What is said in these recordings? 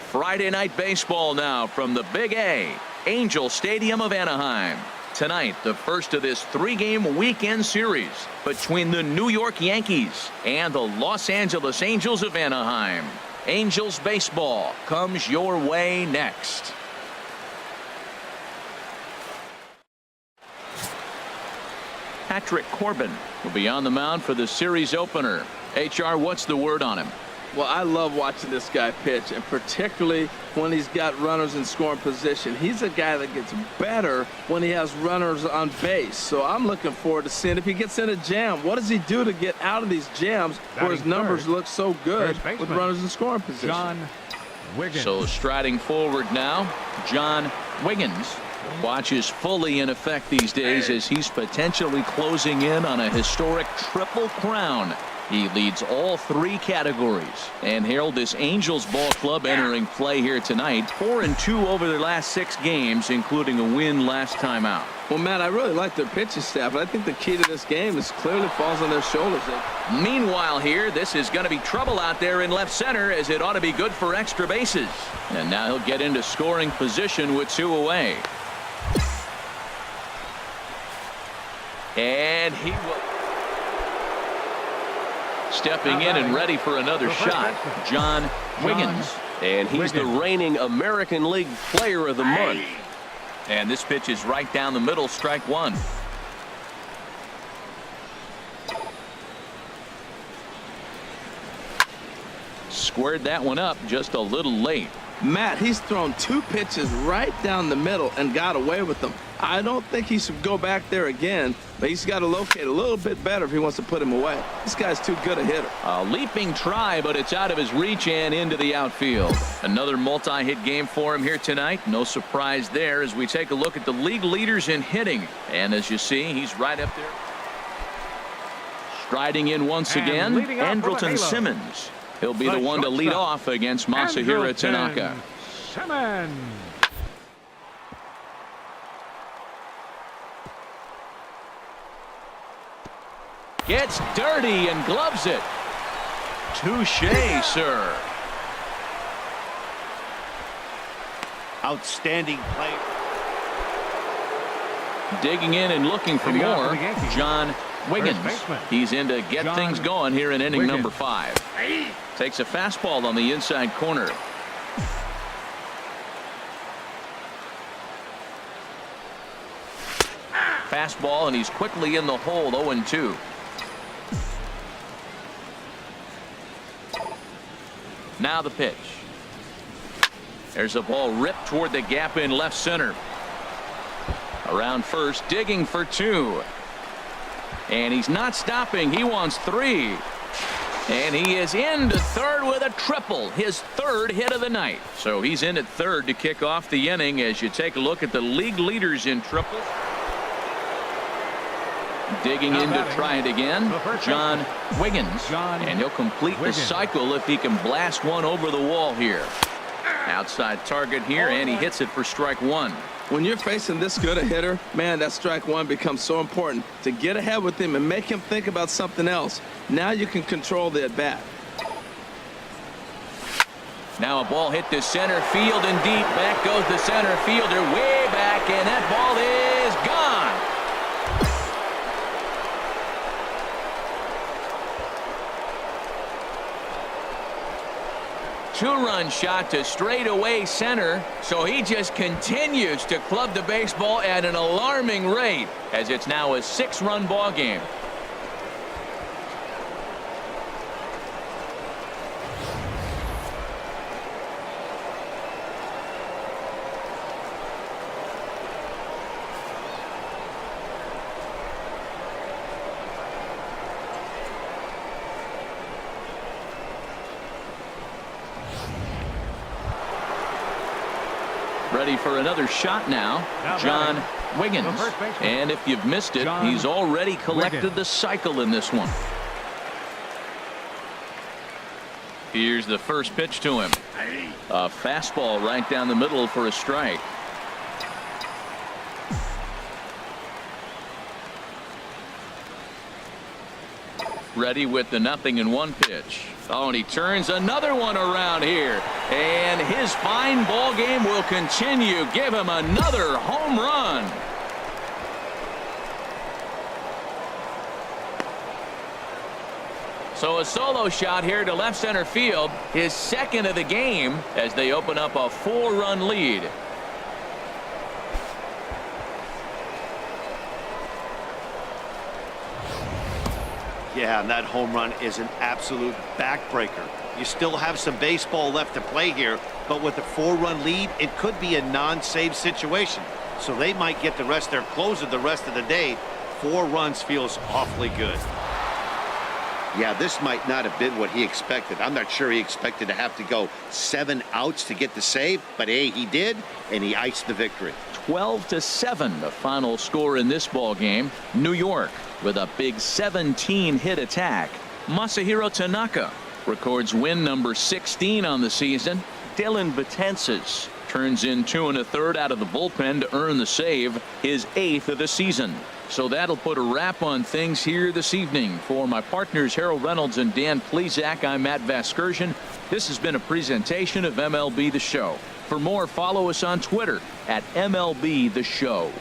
Friday night baseball now from the Big A, Angel Stadium of Anaheim. Tonight, the first of this three-game weekend series between the New York Yankees and the Los Angeles Angels of Anaheim. Angels baseball comes your way next. Patrick Corbin will be on the mound for the series opener. HR, what's the word on him? Well, I love watching this guy pitch, and particularly when he's got runners in scoring position. He's a guy that gets better when he has runners on base. So I'm looking forward to seeing if he gets in a jam. What does he do to get out of these jams where his numbers look so good with runners in scoring position? John Wiggins. So striding forward now, John Wiggins. Watch is fully in effect these days as he's potentially closing in on a historic triple crown. He leads all three categories. And Harold, this Angels ball club entering play here tonight, 4-2 over their last 6 games, including a win last time out. Well, Matt, I really like their pitching staff, and I think the key to this game is clearly falls on their shoulders. Meanwhile here, this is going to be trouble out there in left center, as it ought to be good for extra bases. And now he'll get into scoring position with 2 away. And he will. Stepping in and ready for another shot, John Wiggins. And he's the reigning American League Player of the Month. And this pitch is right down the middle, strike 1. Squared that one up just a little late. Matt, he's thrown 2 pitches right down the middle and got away with them. I don't think he should go back there again, but he's got to locate a little bit better if he wants to put him away. This guy's too good a hitter. A leaping try, but it's out of his reach and into the outfield. Another multi-hit game for him here tonight. No surprise there as we take a look at the league leaders in hitting. And as you see, he's right up there. Striding in once again, Andrelton Simmons. He'll be the one to lead off against Masahiro Tanaka. Simmons. Gets dirty and gloves it. Touché, sir. Outstanding play. Digging in and looking for more, John Wiggins. He's in to get things going here in inning number 5. Takes a fastball on the inside corner. Fastball, and he's quickly in the hole, 0-2. Now the pitch. There's a ball ripped toward the gap in left center. Around first, digging for 2. And he's not stopping. He wants 3. And he is into third with a triple, his 3rd hit of the night. So he's in at third to kick off the inning as you take a look at the league leaders in triples. Digging in to try it again, John Wiggins. And he'll complete the cycle if he can blast one over the wall here. Outside target here, and he hits it for strike 1. When you're facing this good a hitter, man, that strike 1 becomes so important to get ahead with him and make him think about something else. Now you can control the at-bat. Now a ball hit to center field and deep. Back goes the center fielder way back, and that ball is gone. Two-run shot to straightaway center, so he just continues to club the baseball at an alarming rate as it's now a 6-run ball game. Ready for another shot now, John Wiggins. And if you've missed it, he's already collected the cycle in this one. Here's the first pitch to him. A fastball right down the middle for a strike. ready with the 0-1 pitch. Oh, and he turns another one around here. And his fine ball game will continue. Give him another home run. So a solo shot here to left center field, his second of the game, as they open up a 4-run lead. Yeah, and that home run is an absolute backbreaker. You still have some baseball left to play here, but with a 4-run lead, it could be a non-save situation. So they might get the rest their closer the rest of the day. 4 runs feels awfully good. Yeah, this might not have been what he expected. I'm not sure he expected to have to go 7 outs to get the save, but hey, he did, and he iced the victory. 12-7, the final score in this ball game. New York with a big 17-hit attack. Masahiro Tanaka records win number 16 on the season. Dylan Betances turns in 2 1/3 out of the bullpen to earn the save, his 8th of the season. So that'll put a wrap on things here this evening. For my partners Harold Reynolds and Dan Plesac, I'm Matt Vasgersian. This has been a presentation of MLB The Show. For more, follow us on Twitter at MLB The Show.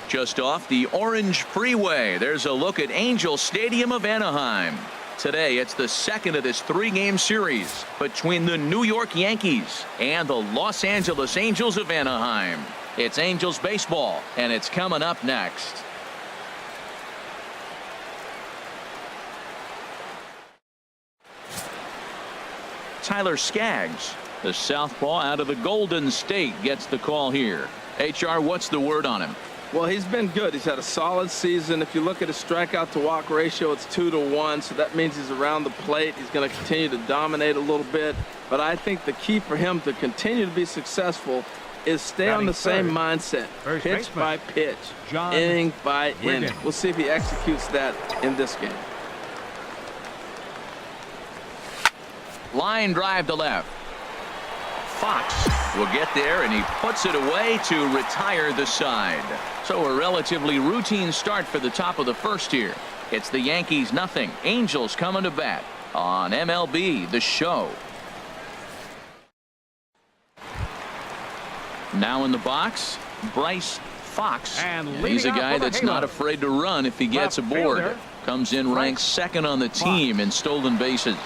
Just off the Orange Freeway, there's a look at Angel Stadium of Anaheim. Today, it's the second of this 3-game series between the New York Yankees and the Los Angeles Angels of Anaheim. It's Angels baseball, and it's coming up next. Tyler Skaggs, the southpaw out of the Golden State, gets the call here. HR, what's the word on him? Well, he's been good. He's had a solid season. If you look at his strikeout to walk ratio, it's 2-1. So that means he's around the plate. He's going to continue to dominate a little bit. But I think the key for him to continue to be successful is stay on the same mindset. Pitch by pitch, inning by inning. We'll see if he executes that in this game. Line drive to left. Fox will get there, and he puts it away to retire the side. So a relatively routine start for the top of the first here. It's the Yankees 0. Angels coming to bat on MLB The Show. Now in the box, Bryce Fox. And he's a guy that's not afraid to run if he gets aboard. Comes in ranked second on the team in stolen bases.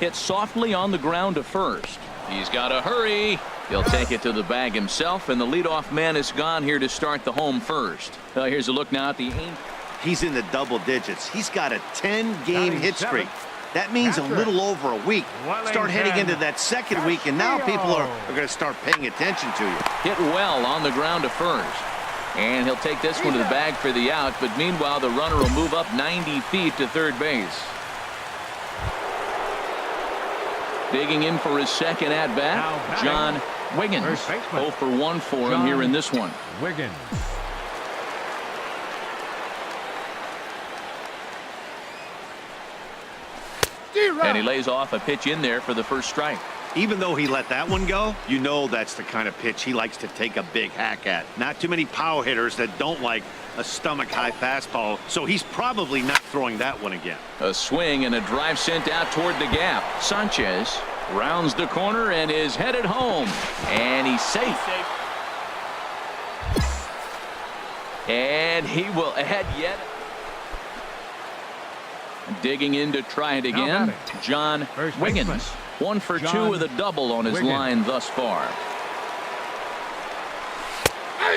Hit softly on the ground to first. He's got to hurry. He'll take it to the bag himself, and the leadoff man is gone here to start the home first. Here's a look now at the Angels. He's in the double digits. He's got a 10-game hit streak. That means a little over a week. Start heading into that second week, and now people are going to start paying attention to you. Hit well on the ground to first. And he'll take this one to the bag for the out, but meanwhile the runner will move up 90 feet to third base. Digging in for his second at-bat, John Wiggins. 0 for 1 for him here in this one. Wiggins. And he lays off a pitch in there for the first strike. Even though he let that one go, you know that's the kind of pitch he likes to take a big hack at. Not too many power hitters that don't like a stomach-high fastball, so he's probably not throwing that one again. A swing and a drive sent out toward the gap. Sanchez rounds the corner and is headed home. And he's safe. And he will add yet. Digging in to try it again, John Wiggins. 1 for 2 with a double on his line thus far.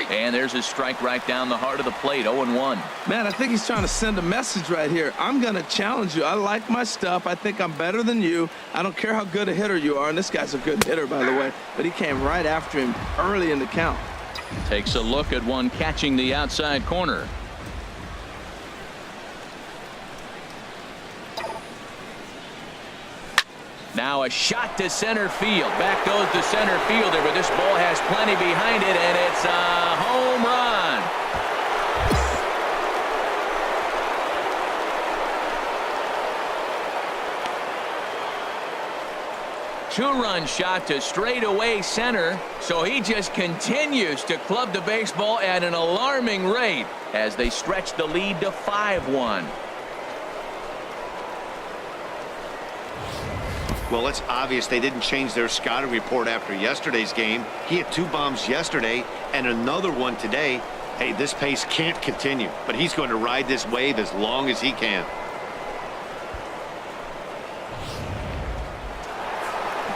And there's his strike right down the heart of the plate. 0-1. Man, I think he's trying to send a message right here. I'm going to challenge you. I like my stuff. I think I'm better than you. I don't care how good a hitter you are. And this guy's a good hitter, by the way. But he came right after him early in the count. Takes a look at one catching the outside corner. Now a shot to center field. Back goes the center fielder, but this ball has plenty behind it, and it's a home run. 2-run shot to straightaway center, so he just continues to club the baseball at an alarming rate as they stretch the lead to 5-1. Well, it's obvious they didn't change their scouting report after yesterday's game. He had 2 bombs yesterday and another one today. Hey, this pace can't continue, but he's going to ride this wave as long as he can.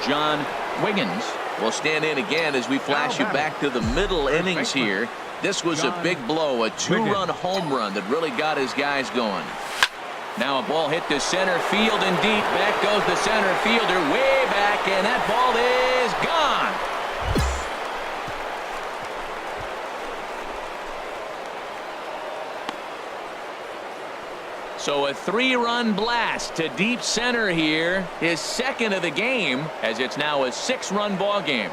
John Wiggins will stand in again as we flash you back to the middle innings here. This was a big blow, a 2-run home run that really got his guys going. Now a ball hit to center field and deep. Back goes the center fielder way back, and that ball is gone. So a 3-run blast to deep center here, his second of the game, as it's now a 6-run ball game.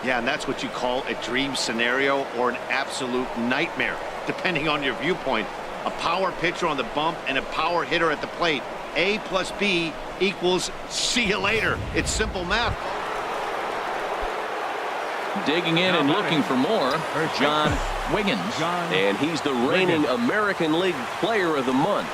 Yeah, and that's what you call a dream scenario or an absolute nightmare, depending on your viewpoint. A power pitcher on the bump and a power hitter at the plate. A plus B equals see you later. It's simple math. Digging in and looking for more, John Wiggins. And he's the reigning American League Player of the Month.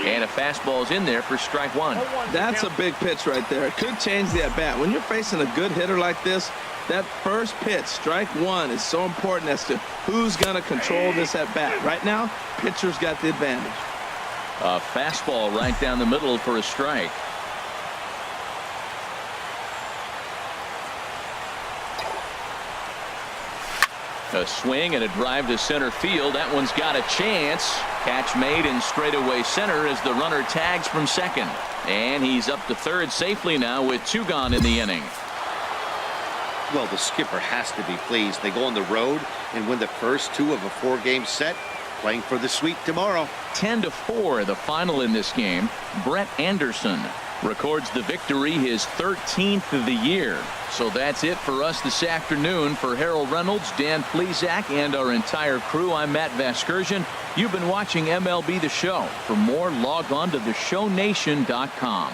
And a fastball's in there for strike 1. That's a big pitch right there. It could change the at-bat. When you're facing a good hitter like this, that first pitch, strike 1, is so important as to who's going to control this at-bat. Right now, pitcher's got the advantage. A fastball right down the middle for a strike. A swing and a drive to center field. That one's got a chance. Catch made in straightaway center as the runner tags from second. And he's up to third safely now with 2 gone in the inning. Well, the skipper has to be pleased. They go on the road and win the first 2 of a 4-game set, playing for the sweep tomorrow. 10-4 the final in this game. Brett Anderson records the victory, his 13th of the year. So that's it for us this afternoon. For Harold Reynolds, Dan Plesac, and our entire crew, I'm Matt Vasgersian. You've been watching MLB The Show. For more, log on to theshownation.com.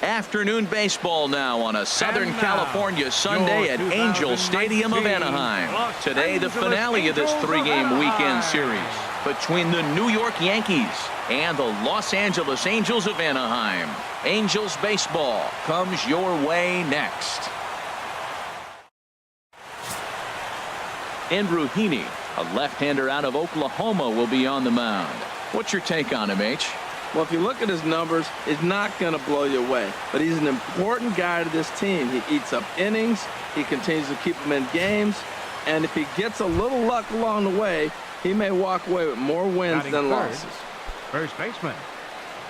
Afternoon baseball now on a Southern California Sunday at Angel Stadium of Anaheim. Today, the finale of this 3-game weekend series between the New York Yankees and the Los Angeles Angels of Anaheim. Angels baseball comes your way next. Andrew Heaney, a left-hander out of Oklahoma, will be on the mound. What's your take on him, H? Well, if you look at his numbers, it's not going to blow you away. But he's an important guy to this team. He eats up innings. He continues to keep them in games. And if he gets a little luck along the way, he may walk away with more wins than losses. First baseman,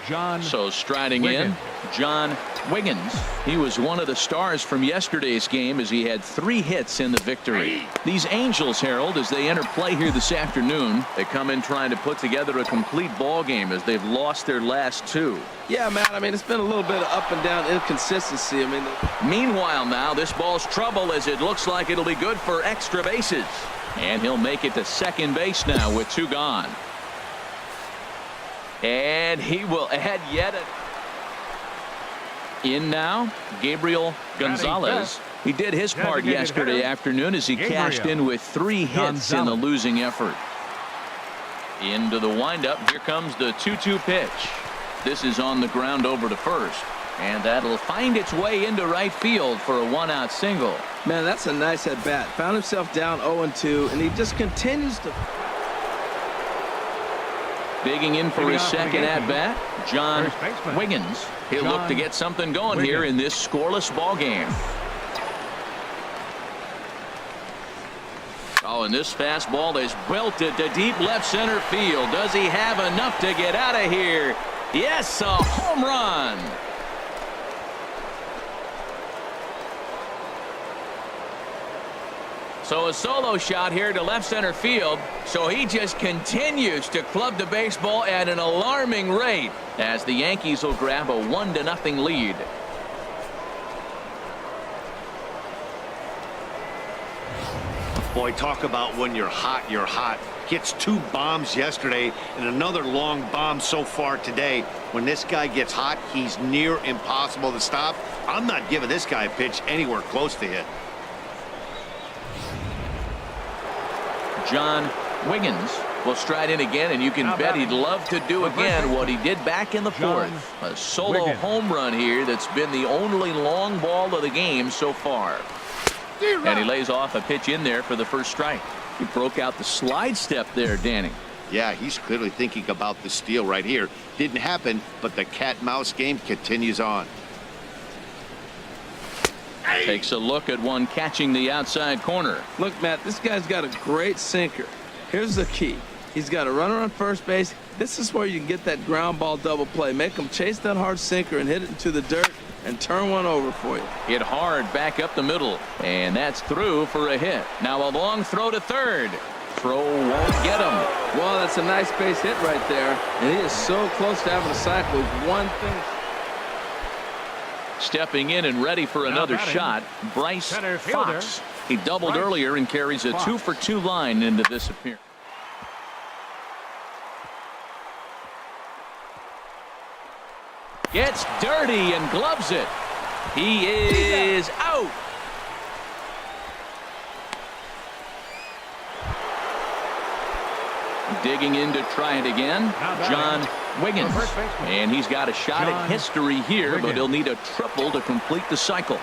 John. So striding Wiggins. in, John Wiggins. He was one of the stars from yesterday's game as he had 3 hits in the victory. These Angels, Harold, as they enter play here this afternoon, they come in trying to put together a complete ball game as they've lost their last 2. Yeah, Matt, I mean, it's been a little bit of up and down inconsistency. I mean, meanwhile now, this ball's trouble as it looks like it'll be good for extra bases. And he'll make it to second base now with 2 gone. And he will add yet in now, Gabriel Gonzalez. He did his part yesterday afternoon as he cashed in with 3 hits in the losing effort. Into the windup. Here comes the 2-2 pitch. This is on the ground over to first. And that'll find its way into right field for a 1-out single. Man, that's a nice at-bat. Found himself down 0-2, and he just continues to... Digging in for his second at-bat, John Wiggins. He'll look to get something going here in this scoreless ball game. Oh, and this fastball is belted to deep left center field. Does he have enough to get out of here? Yes, a home run. So a solo shot here to left center field. So he just continues to club the baseball at an alarming rate as the Yankees will grab a 1-0 lead. Boy, talk about when you're hot, you're hot. Gets 2 bombs yesterday and another long bomb so far today. When this guy gets hot, he's near impossible to stop. I'm not giving this guy a pitch anywhere close to hit. John Wiggins will stride in again, and you can bet he'd love to do again what he did back in the fourth. A solo home run here that's been the only long ball of the game so far. And he lays off a pitch in there for the first strike. He broke out the slide step there, Danny. Yeah, he's clearly thinking about the steal right here. Didn't happen, but the cat-mouse game continues on. Takes a look at one catching the outside corner. Look, Matt, this guy's got a great sinker. Here's the key. He's got a runner on first base. This is where you can get that ground ball double play. Make him chase that hard sinker and hit it into the dirt and turn one over for you. Hit hard back up the middle, and that's through for a hit. Now a long throw to third. Throw won't get him. Well, that's a nice base hit right there, and he is so close to having a cycle with one thing. Stepping in and ready for another shot, Bryce Fox. He doubled earlier and carries a 2-for-2 line into this appearance. Gets dirty and gloves it. He is out. Digging in to try it again, John Wiggins. And he's got a shot at history here, but he'll need a triple to complete the cycle.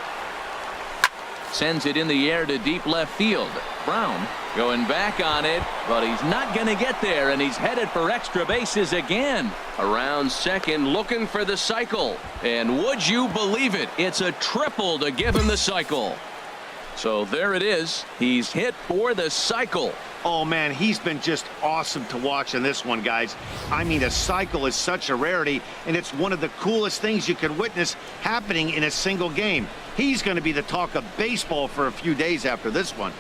Sends it in the air to deep left field. Brown going back on it, but he's not going to get there, and he's headed for extra bases again. Around second, looking for the cycle. And would you believe it? It's a triple to give him the cycle. So there it is. He's hit for the cycle. Oh, man, he's been just awesome to watch in this one, guys. I mean, a cycle is such a rarity, and it's one of the coolest things you could witness happening in a single game. He's going to be the talk of baseball for a few days after this one.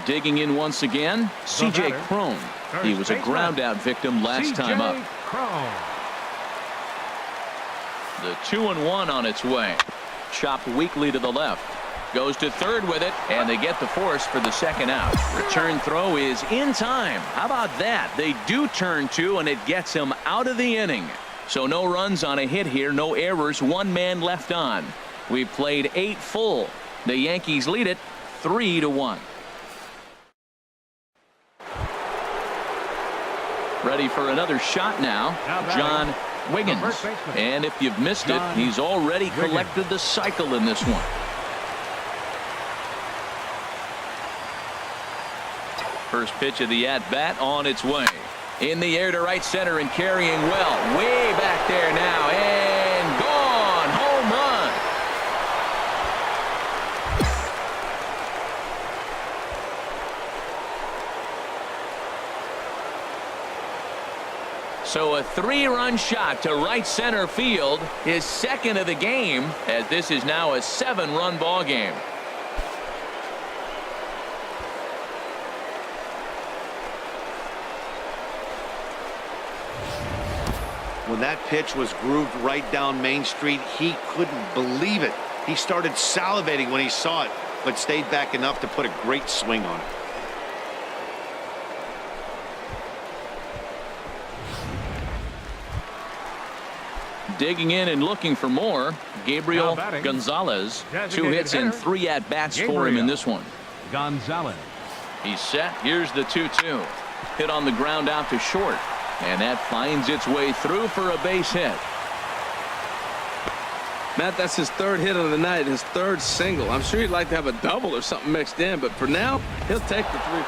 Digging in once again, C.J. Cron. He was a ground-out victim last time up. The 2-1 on its way. Chopped weakly to the left. Goes to third with it, and they get the force for the second out. Return throw is in time. How about that? They do turn two, and it gets him out of the inning. So no runs on a hit here, no errors, 1 man left on. We've played 8 full. The Yankees lead it 3-1. Ready for another shot now, John Wiggins. And if you've missed it, he's already collected the cycle in this one. First pitch of the at-bat on its way. In the air to right center and carrying well. Way back there now. And gone. Home run. So a 3-run shot to right center field. His second of the game, as this is now a 7-run ball game. When that pitch was grooved right down Main Street, he couldn't believe it. He started salivating when he saw it, but stayed back enough to put a great swing on it. Digging in and looking for more, Gabriel Gonzalez. 2 hits and 3 at-bats for him in this one. Gonzalez. He's set. Here's the 2-2. Hit on the ground out to short. And that finds its way through for a base hit. Matt, that's his 3rd hit of the night, his 3rd single. I'm sure he'd like to have a double or something mixed in, but for now, he'll take the 3.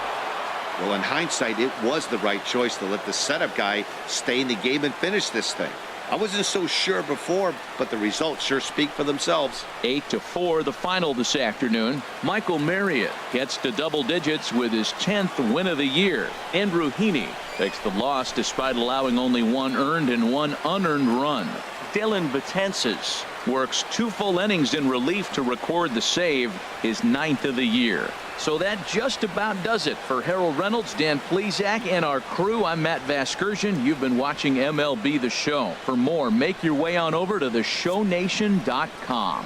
Well, in hindsight, it was the right choice to let the setup guy stay in the game and finish this thing. I wasn't so sure before, but the results sure speak for themselves. 8-4 the final this afternoon. Michael Marriott gets to double digits with his 10th win of the year. Andrew Heaney takes the loss despite allowing only 1 earned and 1 unearned run. Dylan Betances works 2 full innings in relief to record the save, his 9th of the year. So that just about does it for Harold Reynolds, Dan Plesac, and our crew. I'm Matt Vasgersian. You've been watching MLB The Show. For more, make your way on over to theshownation.com.